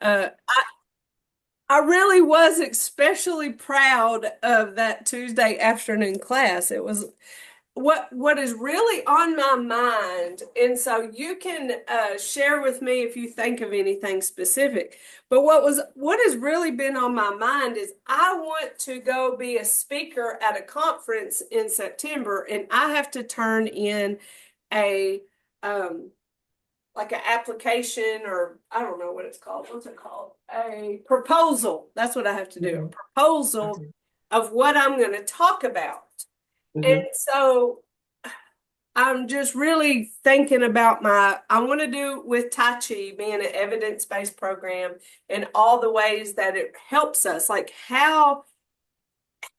I really was especially proud of that Tuesday afternoon class. It was what is really on my mind, and so you can share with me if you think of anything specific. But what has really been on my mind is I want to go be a speaker at a conference in September, and I have to turn in a um, like an application, or I don't know what it's called. What's it called? A proposal. That's what I have to do. A Hmm. proposal Okay. of what I'm going to talk about. And Hmm. so I'm just really thinking about I want to do with Tai Chi being an evidence-based program and all the ways that it helps us, like how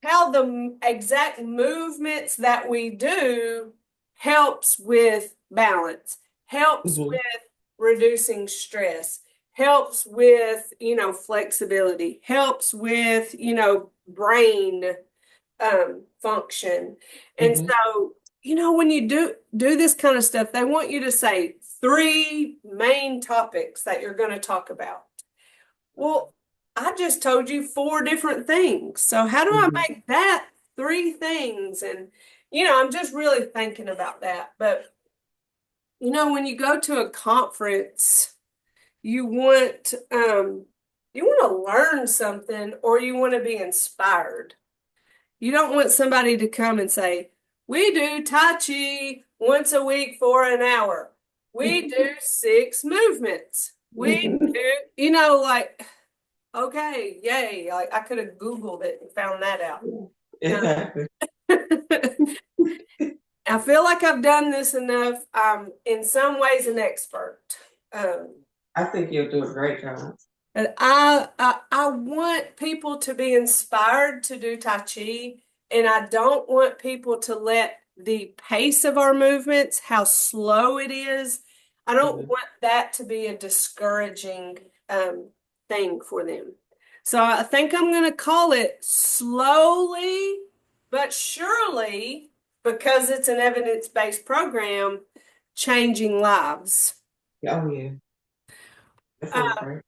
the exact movements that we do helps with balance, helps Hmm. with reducing stress, helps with, flexibility, helps with, brain function. And Hmm. so, when you do this kind of stuff, they want you to say three main topics that you're going to talk about. Well, I just told you four different things. So how do I Hmm. make that three things? And, I'm just really thinking about that. But, when you go to a conference, you want you want to learn something or you want to be inspired. You don't want somebody to come and say, "We do Tai Chi once a week for an hour. We do six movements. We do," like, okay, yay. Like I could have Googled it and found that out. Exactly. I feel like I've done this enough. I'm in some ways an expert. Um, I think you'll do a great job. and I want people to be inspired to do Tai Chi, and I don't want people to let the pace of our movements, how slow it is, I don't Hmm. want that to be a discouraging thing for them. So I think I'm going to call it slowly but surely, because it's an evidence-based program, changing lives. Oh, yeah. That sounds Uh, great.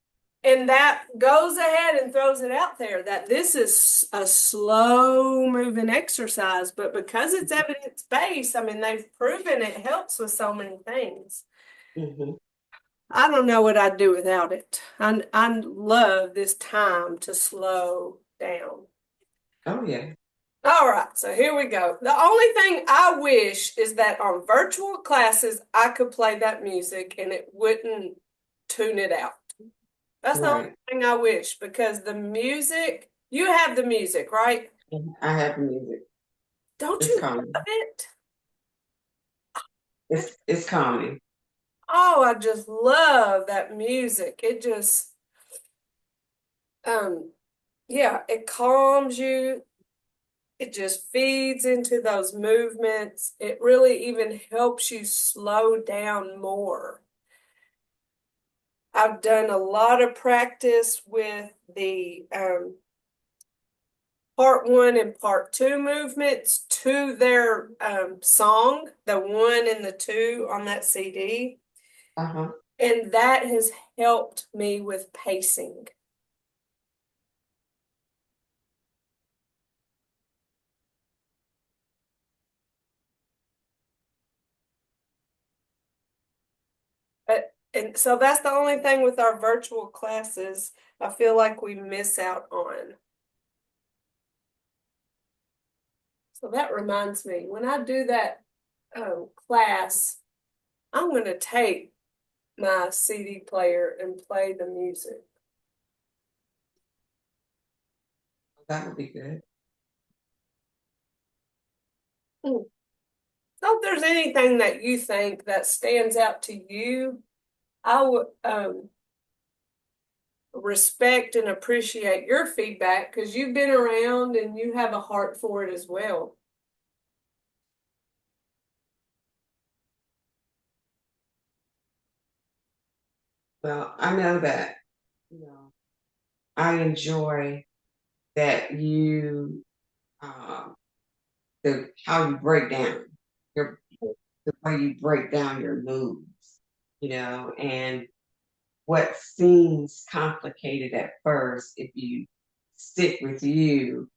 and that goes ahead and throws it out there that this is a slow moving exercise, but because it's evidence based, I mean, they've proven it helps with so many things. Hmm. I don't know what I'd do without it. I love this time to slow down. Oh, yeah. All right, so here we go. The only thing I wish is that on virtual classes, I could play that music and it wouldn't tune it out. That's the only Right. thing I wish because the music, you have the music, right? I have the music. Don't It's you calming. love it? It's calming. Oh, I just love that music. It just, um, yeah, it calms you. It just feeds into those movements. It really even helps you slow down more. I've done a lot of practice with the part one and part two movements to their song, the one and the two on that CD. Uh-huh. And that has helped me with pacing. And so that's the only thing with our virtual classes I feel like we miss out on. So that reminds me, when I do that class, I'm going to take my CD player and play the music. That would be good. Mm. So if there's anything that you think that stands out to you, I would respect and appreciate your feedback because you've been around and you have a heart for it as well. Well, I know that, you know, I enjoy that you um the how you break down your the way you break down your moves, and what seems complicated at first, if you stick with you,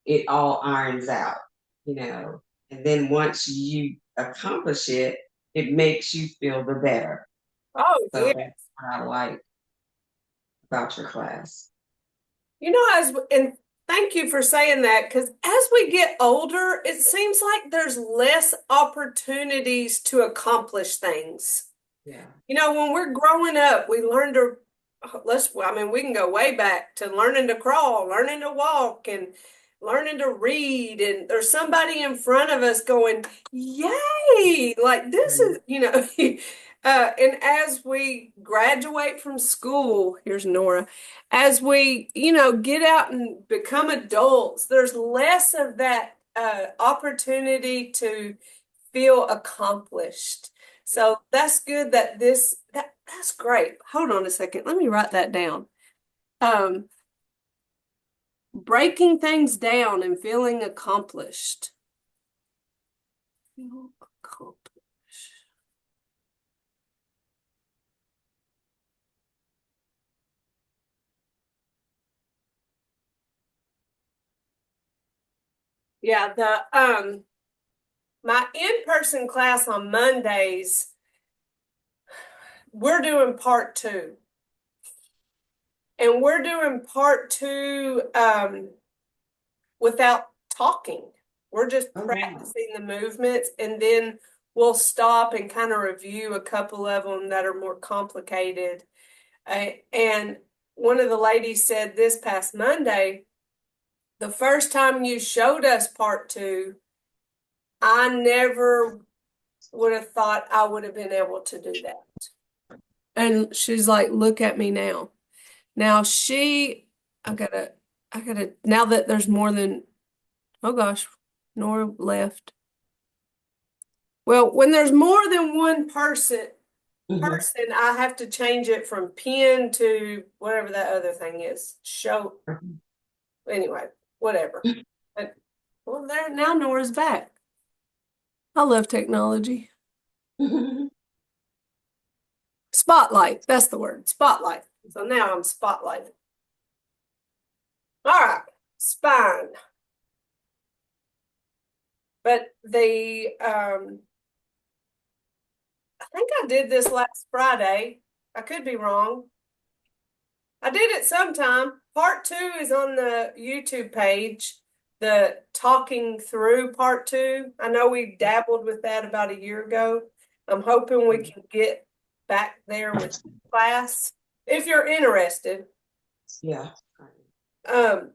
it all irons out, you know. And then once you accomplish it, it makes you feel the better. Oh, So yeah. that's what I like about your class. And thank you for saying that because as we get older, it seems like there's less opportunities to accomplish things. Yeah. When we're growing up, we learn to I mean, we can go way back to learning to crawl, learning to walk, and learning to read. And there's somebody in front of us going, yay! Like this Mhm. is, and as we graduate from school, here's Nora, as we, get out and become adults, there's less of that opportunity to feel accomplished. So that's good that's great. Hold on a second. Let me write that down. Um, Breaking things down and feeling accomplished. Feel accomplished. Yeah, the my in-person class on Mondays, we're doing part two. And we're doing part two without talking. We're just Oh, wow. practicing the movements and then we'll stop and kind of review a couple of them that are more complicated. And one of the ladies said this past Monday, the first time you showed us part two, I never would have thought I would have been able to do that. And she's like, look at me now. Now I gotta, now that there's more than, oh gosh, Nora left. Well, when there's more than one Mhm. I have to change it from pin to whatever that other thing is. Show anyway, whatever. But, well, there now Nora's back. I love technology. Spotlight, that's the word. Spotlight. So now I'm spotlighted. All right, spine. But I think I did this last Friday. I could be wrong. I did it sometime. Part two is on the YouTube page, the talking through part two. I know we dabbled with that about a year ago. I'm hoping we can get back there with class if you're interested. Yeah. Um,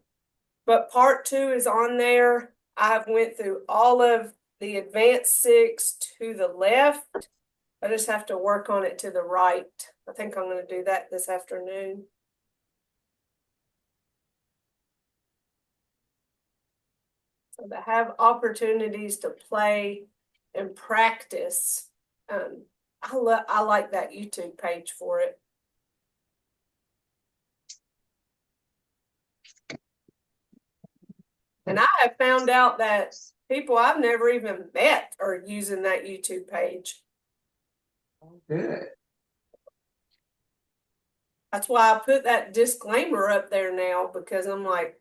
but part two is on there. I've went through all of the advanced six to the left. I just have to work on it to the right. I think I'm going to do that this afternoon. So to have opportunities to play and practice, I like that YouTube page for it. And I have found out that people I've never even met are using that YouTube page. Good. That's why I put that disclaimer up there now because I'm like,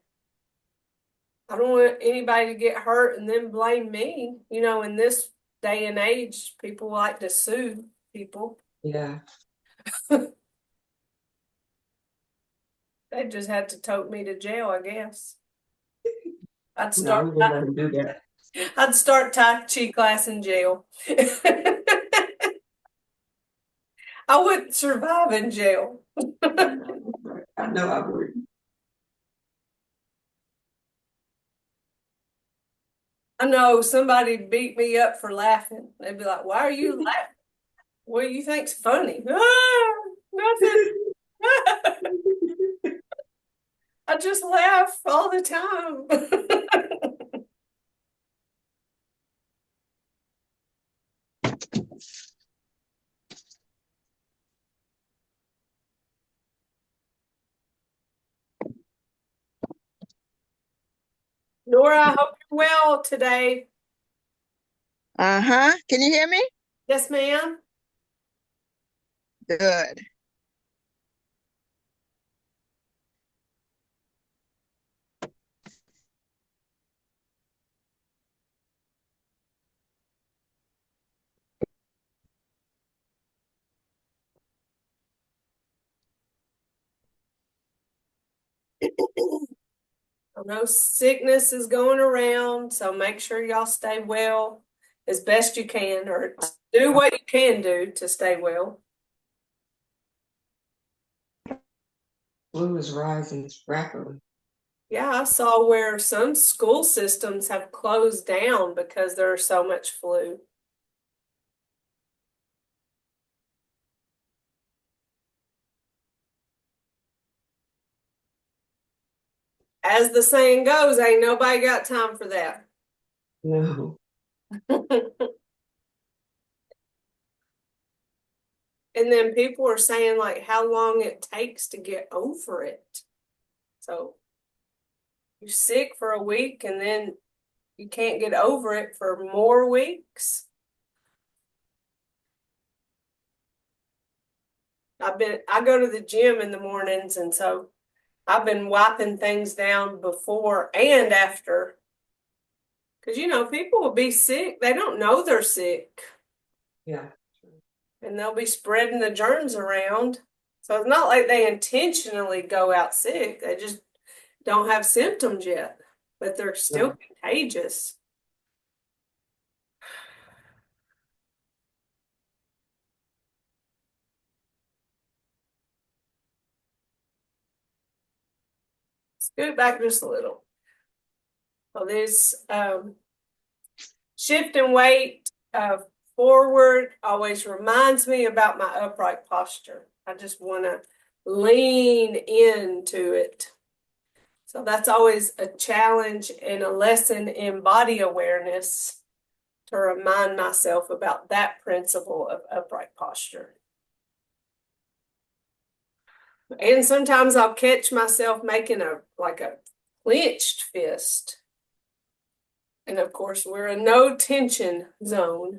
I don't want anybody to get hurt and then blame me. In this day and age, people like to sue people. Yeah. They just had to tote me to jail, I guess. I'd No, start we won't let them do that. I'd start Tai Chi class in jail. I wouldn't survive in jail. I know I would. I know somebody beat me up for laughing. They'd be like, "Why are you laughing? What do you think's funny?" Ah, nothing. I just laugh all the time. Nora, I hope you're well today. Uh-huh. Can you hear me? Yes, ma'am. Good. I know sickness is going around, so make sure y'all stay well as best you can, or do what you can do to stay well. Flu is rising rapidly. Yeah, I saw where some school systems have closed down because there's so much flu. As the saying goes, ain't nobody got time for that. No. And then people are saying like how long it takes to get over it. So you're sick for a week and then you can't get over it for more weeks. I go to the gym in the mornings, and so I've been wiping things down before and after. Because people will be sick. They don't know they're sick. Yeah. And they'll be spreading the germs around. So it's not like they intentionally go out sick. They just don't have symptoms yet, but they're still No. contagious. Scoot back just a little. So this shift in weight forward always reminds me about my upright posture. I just want to lean into it. So that's always a challenge and a lesson in body awareness to remind myself about that principle of upright posture. And sometimes I'll catch myself making a clenched fist. And of course, we're a no tension zone.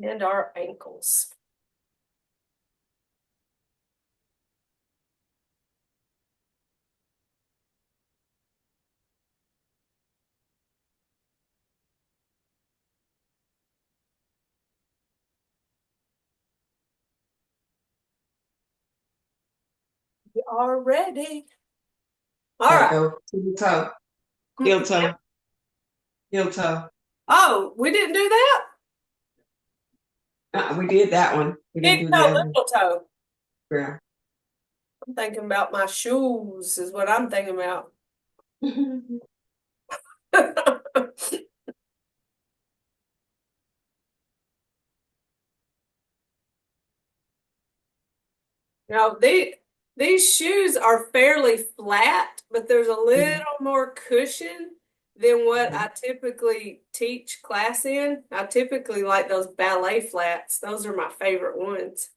And our ankles. We are ready. All Gotta right. go to the toe. Heel toe. Heel toe. Oh, we didn't do that? We did that one. We didn't Big do the toe, other one. little toe. Yeah. I'm thinking about my shoes, is what I'm thinking about. Now, these shoes are fairly flat, but there's a little more cushion than what I typically teach class in. I typically like those ballet flats. Those are my favorite ones.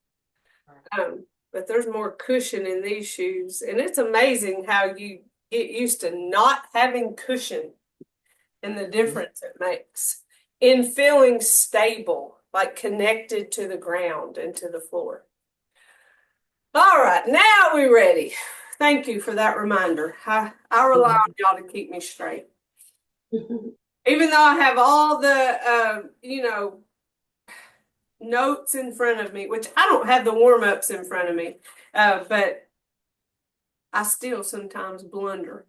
But there's more cushion in these shoes, and it's amazing how you get used to not having cushion and the difference it makes in feeling stable, like connected to the ground and to the floor. All right, now we're ready. Thank you for that reminder. I rely on y'all to keep me straight. Even though I have all the, notes in front of me, which I don't have the warm-ups in front of me, but I still sometimes blunder.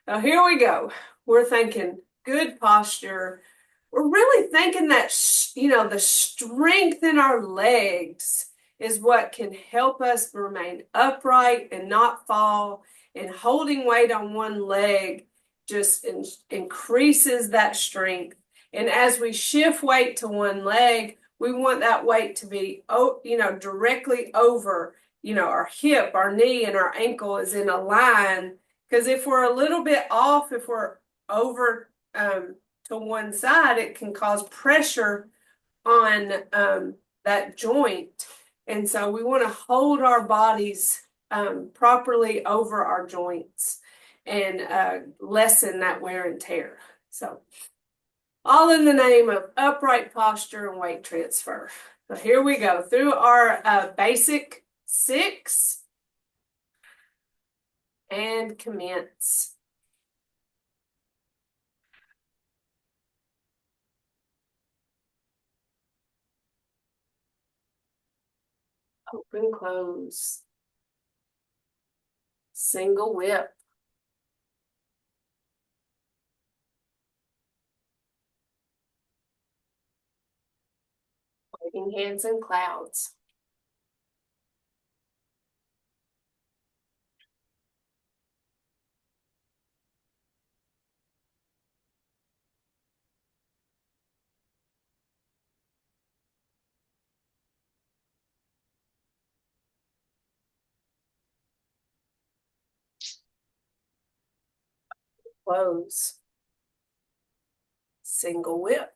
Now, here we go. We're thinking good posture. We're really thinking that, the strength in our legs is what can help us remain upright and not fall. And holding weight on one leg just increases that strength. And as we shift weight to one leg, we want that weight to be, directly over, our hip, our knee, and our ankle is in a line. Because if we're a little bit off, if we're over to one side, it can cause pressure on that joint. And so we want to hold our bodies properly over our joints and lessen that wear and tear. So, all in the name of upright posture and weight transfer. So, here we go through our basic 6 and commence. Open, close. Single whip. Waving hands in clouds. Close. Single whip.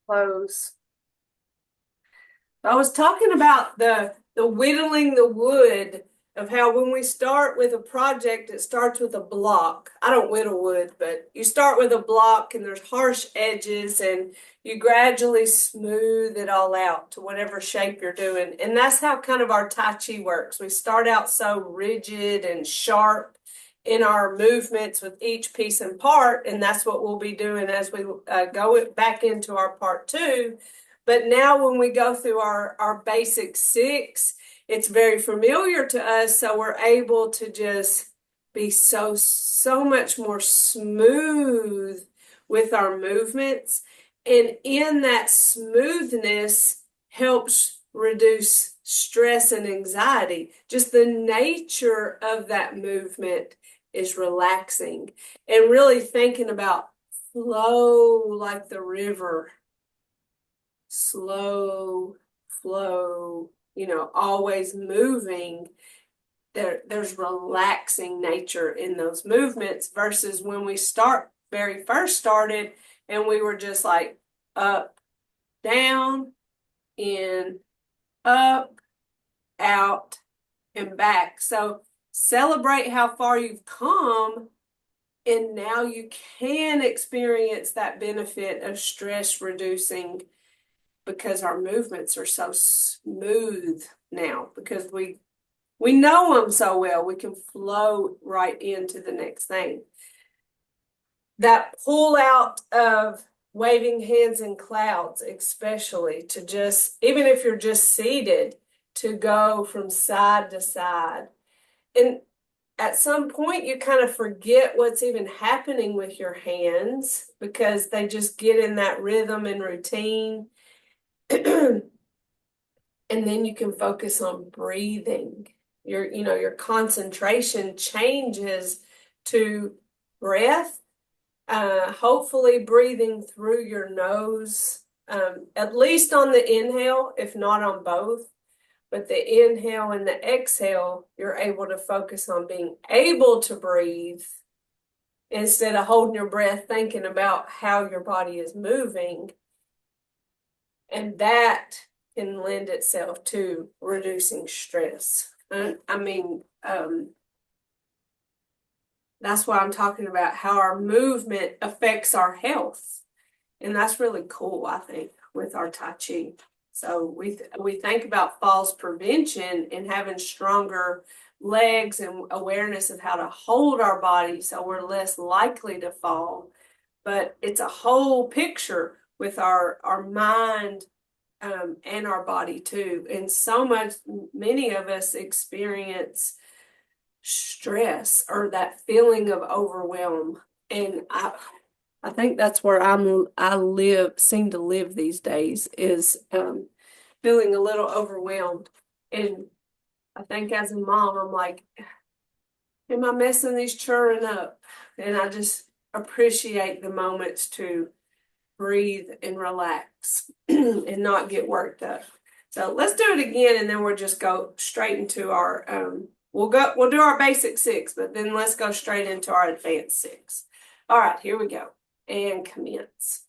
Close. I was talking about the whittling the wood, of how when we start with a project, it starts with a block. I don't whittle wood, but you start with a block and there's harsh edges, and you gradually smooth it all out to whatever shape you're doing. And that's how kind of our Tai Chi works. We start out so rigid and sharp in our movements with each piece and part, and that's what we'll be doing as we go back into our part two. But now when we go through our basic six, it's very familiar to us, so we're able to just be so much more smooth with our movements. And in that smoothness helps reduce stress and anxiety. Just the nature of that movement is relaxing, and really thinking about flow like the river. Slow flow, always moving. There's relaxing nature in those movements versus when we very first started and we were just like up, down, in, up, out, and back. So celebrate how far you've come, and now you can experience that benefit of stress reducing, because our movements are so smooth now, because we know them so well. We can flow right into the next thing. That pull out of waving hands in clouds, especially, to just, even if you're just seated, to go from side to side. And at some point, you kind of forget what's even happening with your hands because they just get in that rhythm and routine. And then you can focus on breathing. Your concentration changes to breath, hopefully breathing through your nose, at least on the inhale, if not on both. But the inhale and the exhale, you're able to focus on being able to breathe instead of holding your breath thinking about how your body is moving. And that can lend itself to reducing stress. That's why I'm talking about how our movement affects our health. And that's really cool, I think, with our Tai Chi. So we think about falls prevention and having stronger legs and awareness of how to hold our body so we're less likely to fall. But it's a whole picture with our mind, and our body too. And many of us experience stress or that feeling of overwhelm. And I think that's where seem to live these days, is feeling a little overwhelmed. And I think as a mom, I'm like, am I messing these children up? And I just appreciate the moments to breathe and relax and not get worked up. So let's do it again, and then we'll just go straight into our we'll do our basic six, but then let's go straight into our advanced six. All right, here we go. And commence.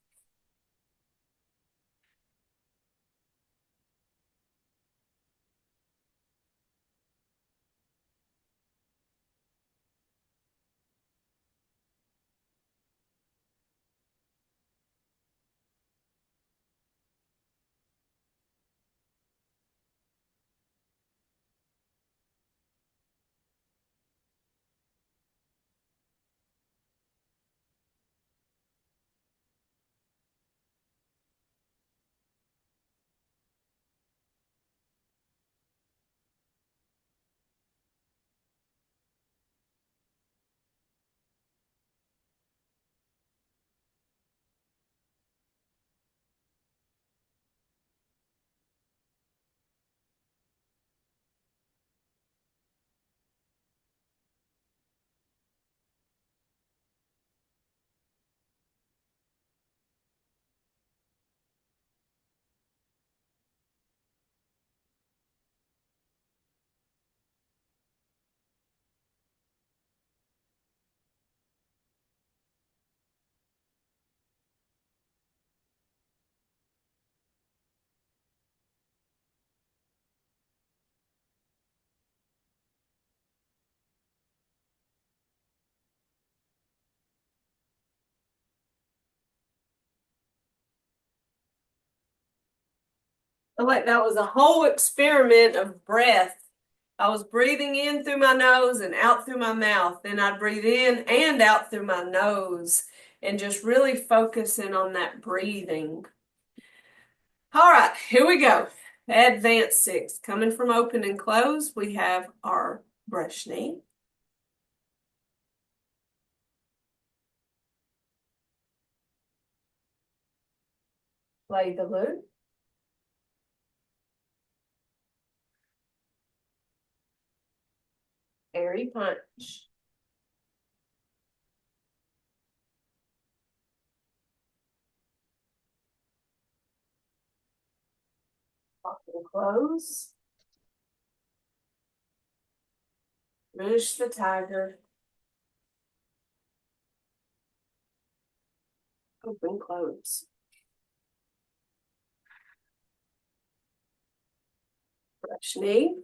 feel like that was a whole experiment of breath. I was breathing in through my nose and out through my mouth. Then I'd breathe in and out through my nose and just really focusing on that breathing. All right, here we go. Advanced six. Coming from open and close, we have our brush knee. Play the loop. Airy punch. Lock and close. Finish the tiger. Open, close. Brush knee.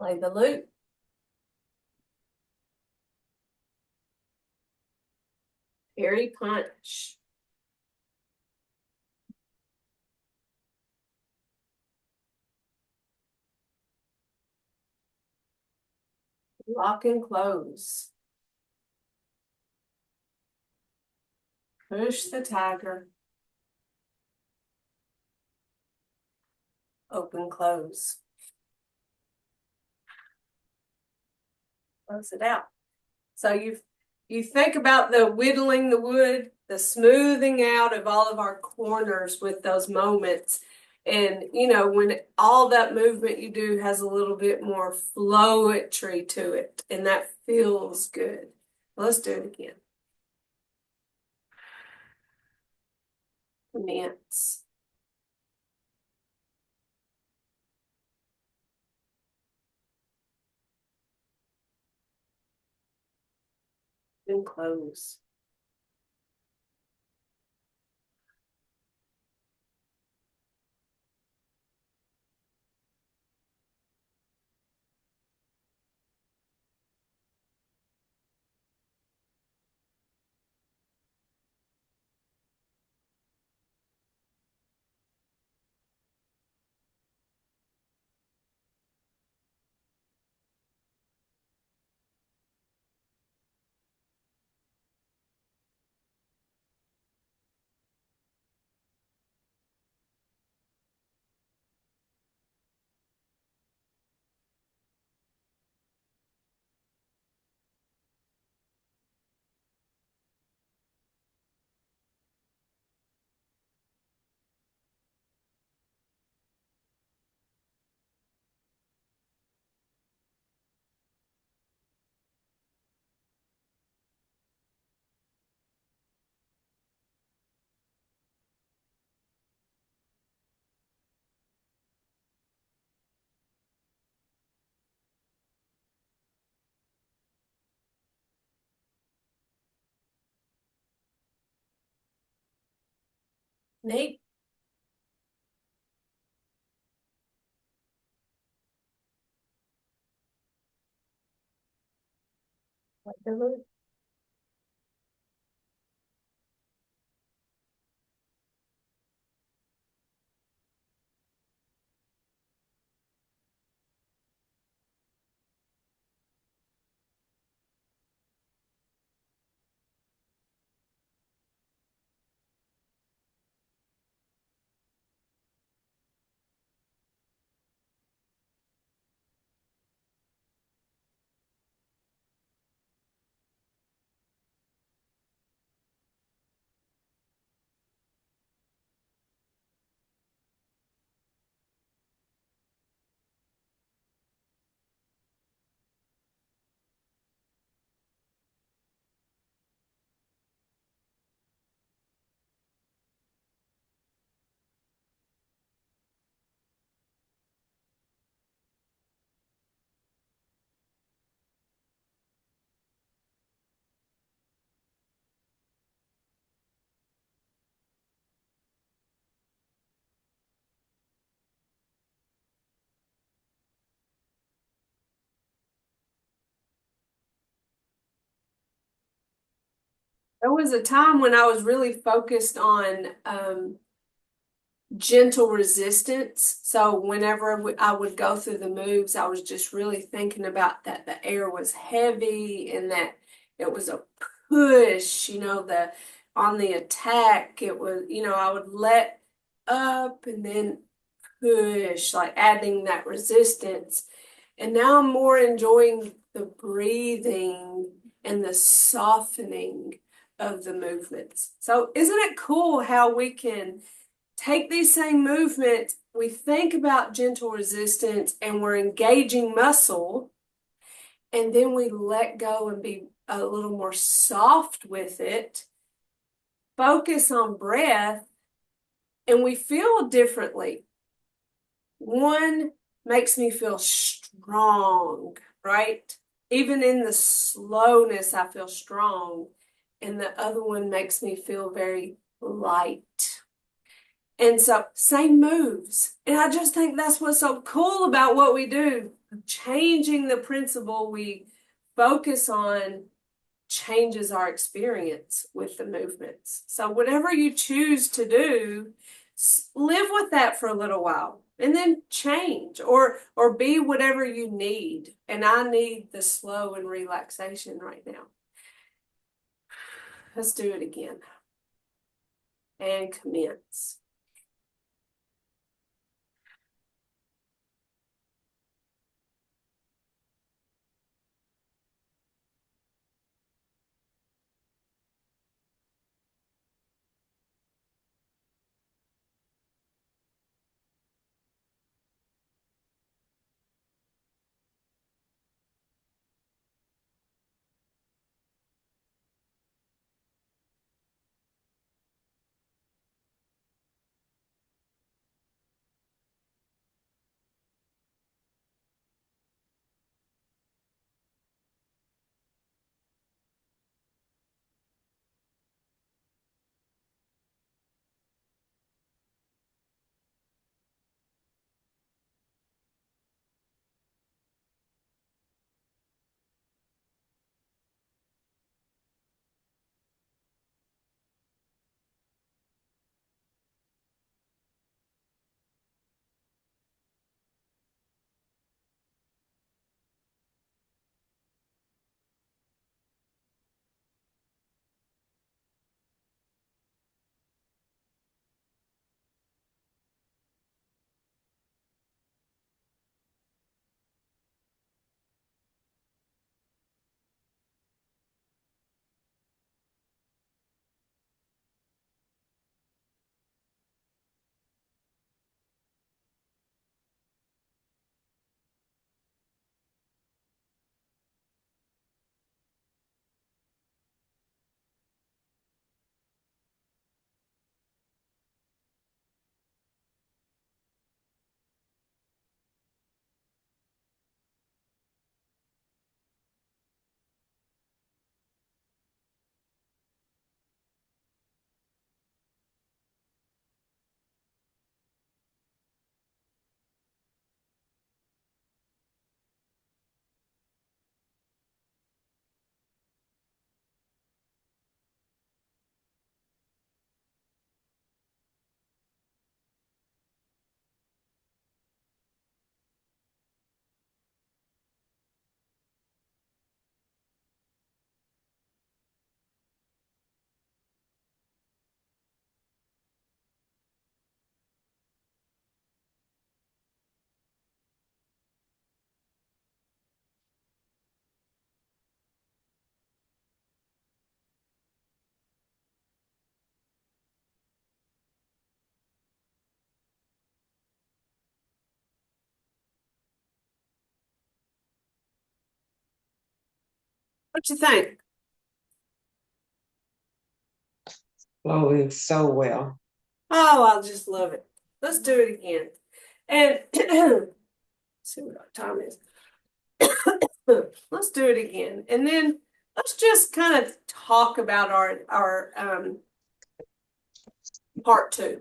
Play the loop. Airy punch. Lock and close. Push the tiger. Open, close. Close it out. So you think about the whittling the wood, the smoothing out of all of our corners with those moments. And when all that movement you do has a little bit more flowetry to it, and that feels good. Let's do it again. Commence. And close. Neat. Like the loop. There was a time when I was really focused on gentle resistance. So whenever I would go through the moves, I was just really thinking about that the air was heavy and that it was a push, the on the attack, it was, I would let up and then push, like adding that resistance. And now I'm more enjoying the breathing and the softening of the movements. So isn't it cool how we can take these same movements, we think about gentle resistance and we're engaging muscle, and then we let go and be a little more soft with it, focus on breath, and we feel differently. One makes me feel strong, right? Even in the slowness, I feel strong. And the other one makes me feel very light. And so, same moves. And I just think that's what's so cool about what we do. Changing the principle we focus on changes our experience with the movements. So, whatever you choose to do, live with that for a little while and then change or be whatever you need. And I need the slow and relaxation right now. Let's do it again and commence. What you think? Flowing so well. Oh, I just love it. Let's do it again. And see what our time is. Let's do it again. And then let's just kind of talk about our part two.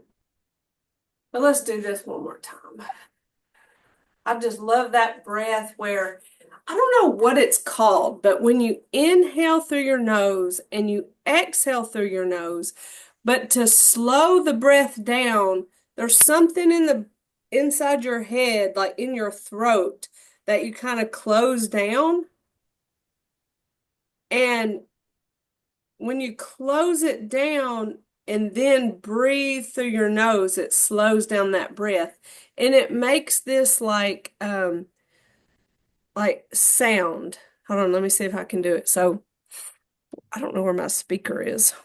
But let's do this one more time. I just love that breath where I don't know what it's called, but when you inhale through your nose and you exhale through your nose, but to slow the breath down, there's something in the inside your head, like in your throat, that you kind of close down. And when you close it down and then breathe through your nose, it slows down that breath. And it makes this like sound. Hold on, let me see if I can do it. So I don't know where my speaker is. I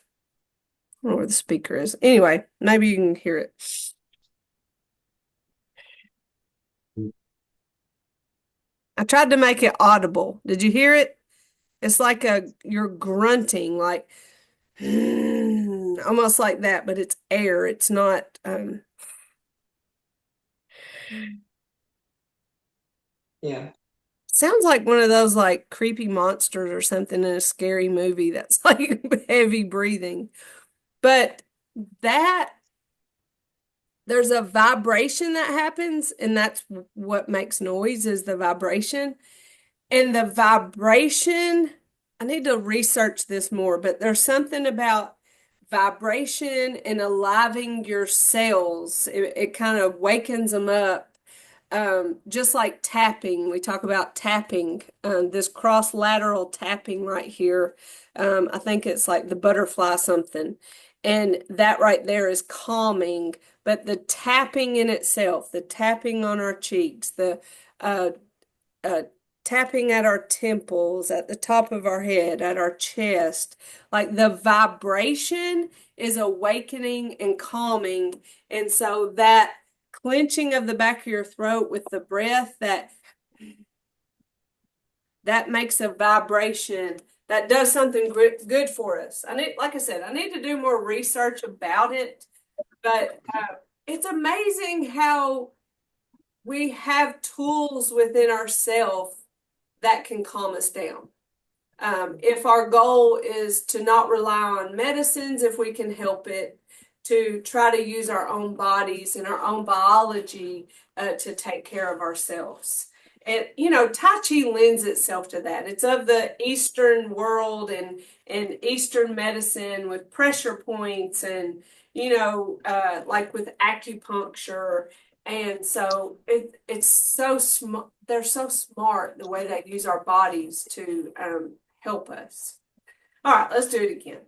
don't know where the speaker is. Anyway, maybe you can hear it. I tried to make it audible. Did you hear it? It's like you're grunting, like almost like that, but it's air. It's not Yeah. sounds like one of those like creepy monsters or something in a scary movie that's like heavy breathing. But that there's a vibration that happens, and that's what makes noise is the vibration. And the vibration, I need to research this more, but there's something about vibration and aliving your cells. It kind of wakens them up. Just like tapping, we talk about tapping, this cross-lateral tapping right here. I think it's like the butterfly something. And that right there is calming, but the tapping in itself, the tapping on our cheeks, the uh, uh, tapping at our temples, at the top of our head, at our chest. Like the vibration is awakening and calming. And so that clenching of the back of your throat with the breath, that makes a vibration that does something good for us. I need, like I said, I need to do more research about it, but it's amazing how we have tools within ourselves that can calm us down. If our goal is to not rely on medicines, if we can help it, to try to use our own bodies and our own biology to take care of ourselves. And Tai Chi lends itself to that. It's of the Eastern world and Eastern medicine with pressure points and like with acupuncture. And so it's so smart. They're so smart the way they use our bodies to help us. All right, let's do it again.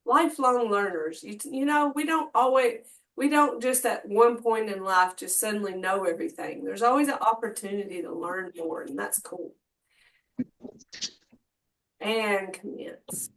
Lifelong learners. We don't just at one point in life just suddenly know everything. There's always an opportunity to learn more, and that's cool. And commence.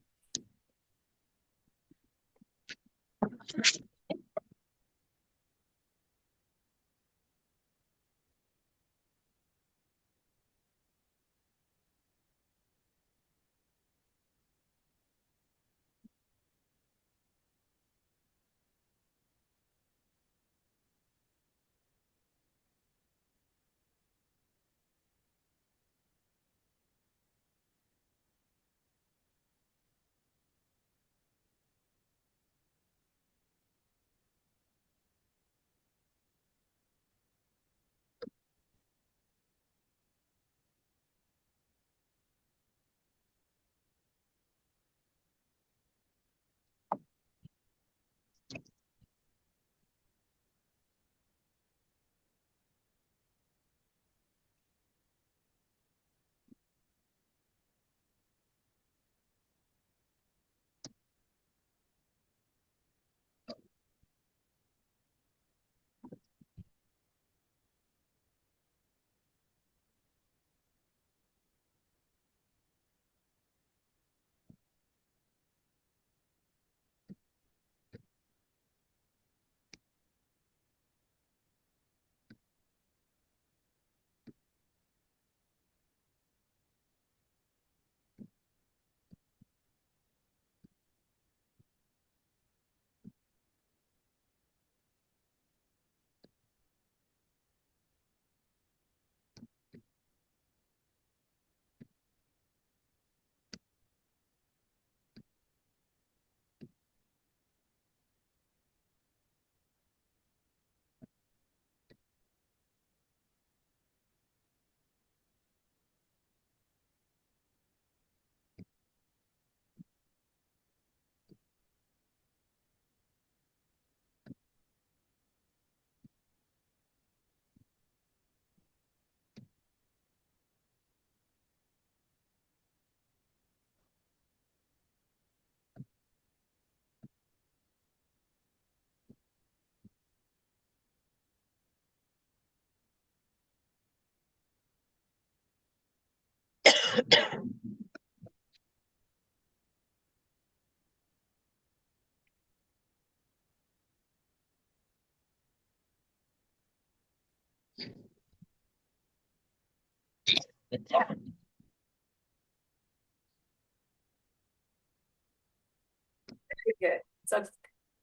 Good. So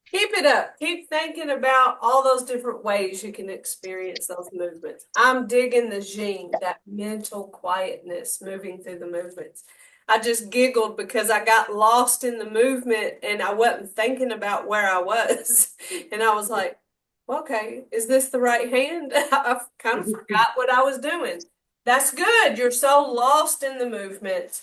keep it up. Keep thinking about all those different ways you can experience those movements. I'm digging the Jing, that mental quietness moving through the movements. I just giggled because I got lost in the movement and I wasn't thinking about where I was. And I was like, okay, is this the right hand? I kind of forgot what I was doing. That's good. You're so lost in the movement.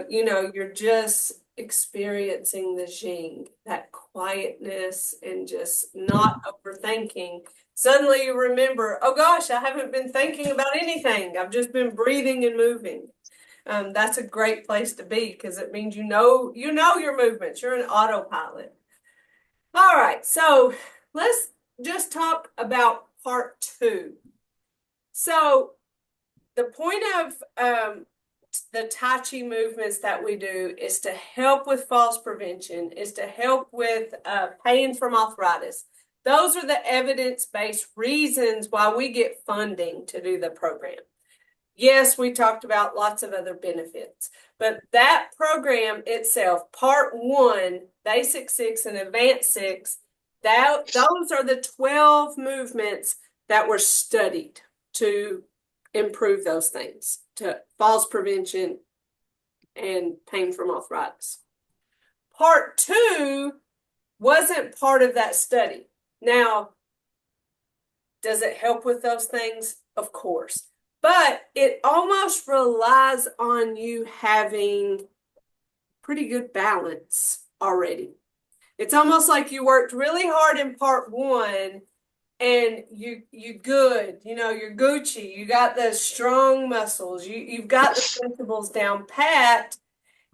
You're just experiencing the Jing, that quietness and just not overthinking. Suddenly you remember, oh gosh, I haven't been thinking about anything. I've just been breathing and moving. That's a great place to be because it means you know your movements. You're an autopilot. All right, so let's just talk about part two. So the point of the Tai Chi movements that we do is to help with falls prevention, is to help with pain from arthritis. Those are the evidence-based reasons why we get funding to do the program. Yes, we talked about lots of other benefits, but that program itself, part one, basic 6 and advanced 6, those are the 12 movements that were studied to improve those things, to falls prevention and pain from arthritis. Part two wasn't part of that study. Now, does it help with those things? Of course. But it almost relies on you having pretty good balance already. It's almost like you worked really hard in part one and you good, you're Gucci, you got the strong muscles, you've got the principles down pat,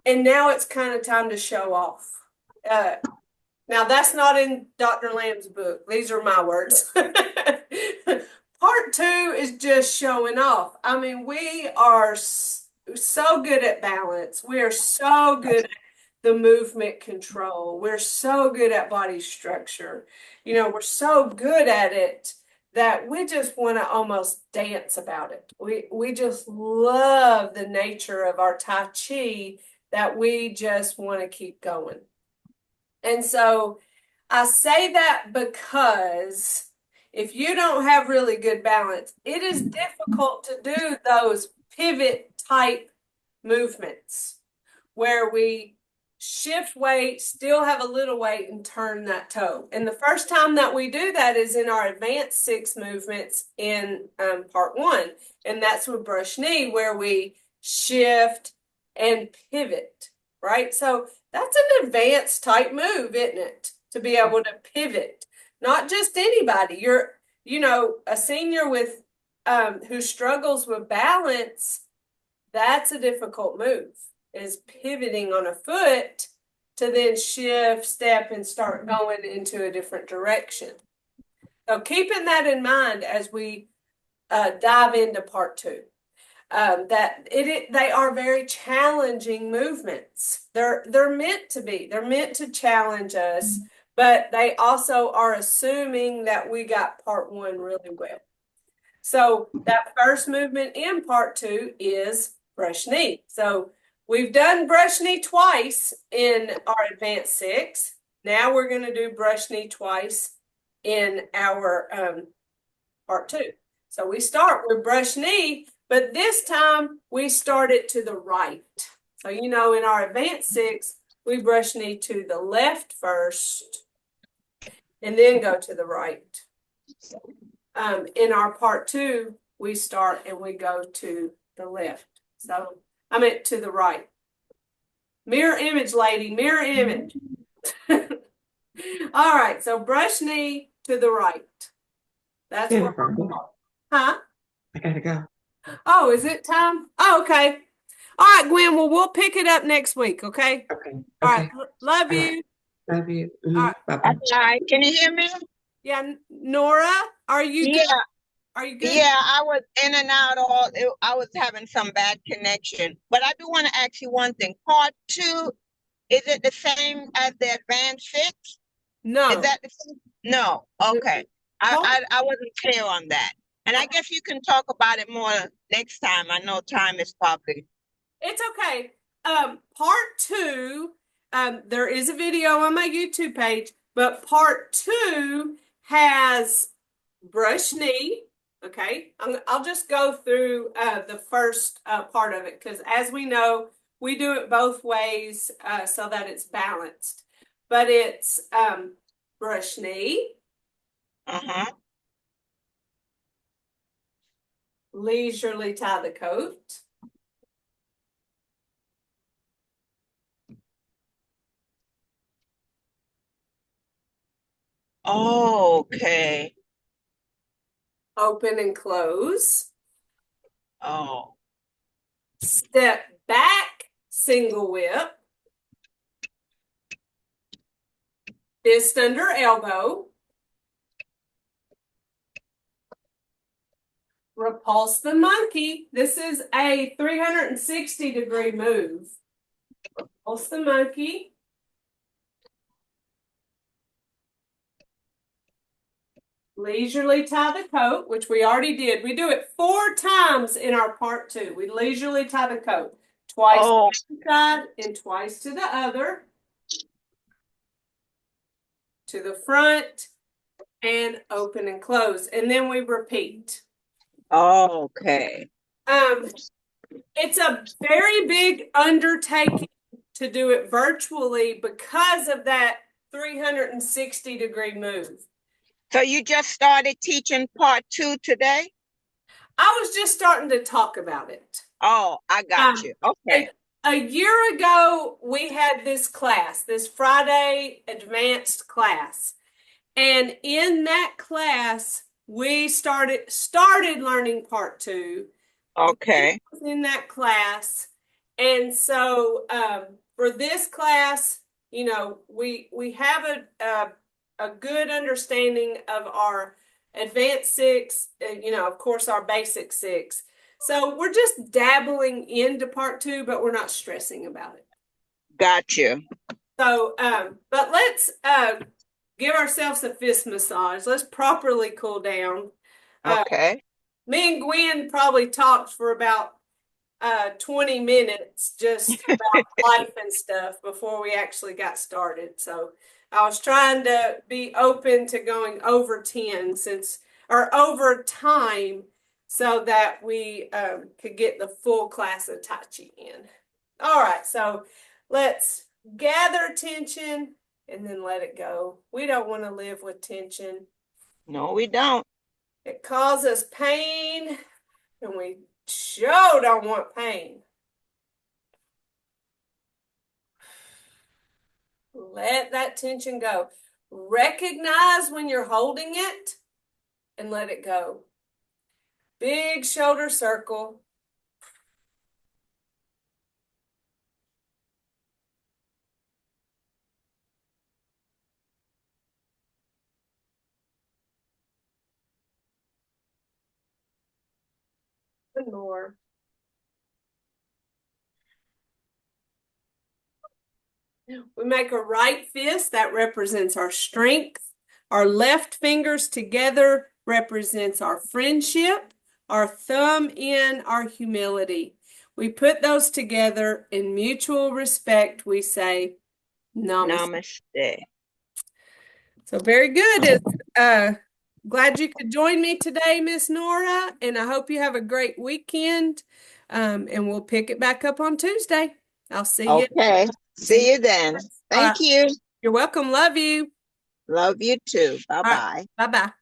and now it's kind of time to show off. Now that's not in Dr. Lamb's book. These are my words. Part two is just showing off. I mean, we are so good at balance. We are so good at the movement control. We're so good at body structure. We're so good at it that we just want to almost dance about it. We just love the nature of our Tai Chi that we just want to keep going. And so I say that because if you don't have really good balance, it is difficult to do those pivot type movements where we shift weight, still have a little weight, and turn that toe. And the first time that we do that is in our advanced 6 movements in part one. And that's with brush knee, where we shift and pivot, right? So that's an advanced type move, isn't it? To be able to pivot. Not just anybody. You're, a senior with who struggles with balance, that's a difficult move, is pivoting on a foot to then shift, step, and start going into a different direction. So keeping that in mind as we dive into part two. They are very challenging movements. They're meant to be. They're meant to challenge us, but they also are assuming that we got part one really well. So that first movement in part two is brush knee. So we've done brush knee twice in our advanced 6. Now we're going to do brush knee twice in our part two. So we start with brush knee, but this time we start it to the right. So, in our advanced 6, we brush knee to the left first and then go to the right. In our part two, we start and we go to the left. So I meant to the right. Mirror image, lady, mirror image. All right, so brush knee to the right. That's what. Huh? I gotta go. Oh, is it time? Oh, okay. All right, Gwen. Well, we'll pick it up next week, okay? Okay. All right. Love you. Love you. All right. Bye-bye. Hi, can you hear me? Yeah, Nora, are you good? Yeah, Are you good? Yeah, I was in and out I was having some bad connection. But I do want to ask you one thing. Part two, is it the same as the advanced six? Is No. that the same? No. Okay. Part, I wasn't clear on that. And I guess you can talk about it more next time. I know time is probably. it's okay. Part two, there is a video on my YouTube page, but part two has brush knee. Okay, I'll just go through the first part of it because, as we know, we do it both ways so that it's balanced. But it's brush knee, Uh-huh. leisurely tie the coat, Okay. open and close, Oh. step back, single whip, fist under elbow, repulse the monkey. This is a 360-degree move. Repulse the monkey. Leisurely tie the coat, which we already did. We do it 4 times in our part two. We leisurely tie the coat. Twice Oh. to one side and twice to the other. To the front and open and close. And then we repeat. Okay. Um, it's a very big undertaking to do it virtually because of that 360-degree move. So you just started teaching part two today? I was just starting to talk about it. Oh, I got Um, you. Okay. a year ago, we had this class, this Friday advanced class. And in that class, we started learning part two. Okay. In that class. And so for this class, we have a good understanding of our advanced six, of course, our basic six. So we're just dabbling into part two, but we're not stressing about it. Got you. So, but let's give ourselves a fist massage. Let's properly cool down. Okay. Me and Gwen probably talked for about 20 minutes just about life and stuff before we actually got started. So I was trying to be open to going over 10 or over time so that we could get the full class of Tai Chi in. All right, so let's gather tension and then let it go. We don't want to live with tension. No, we don't. It causes pain, and we sure don't want pain. Let that tension go. Recognize when you're holding it and let it go. Big shoulder circle. One more. We make a right fist that represents our strength. Our left fingers together represents our friendship. Our thumb in our humility. We put those together in mutual respect. We say namaste. Namaste. So very good. Glad you could join me today, Miss Nora, and I hope you have a great weekend. And we'll pick it back up on Tuesday. I'll see you. Okay. See you then. All right. Thank you. You're welcome. Love you. Love you too. All right. Bye-bye. Bye-bye.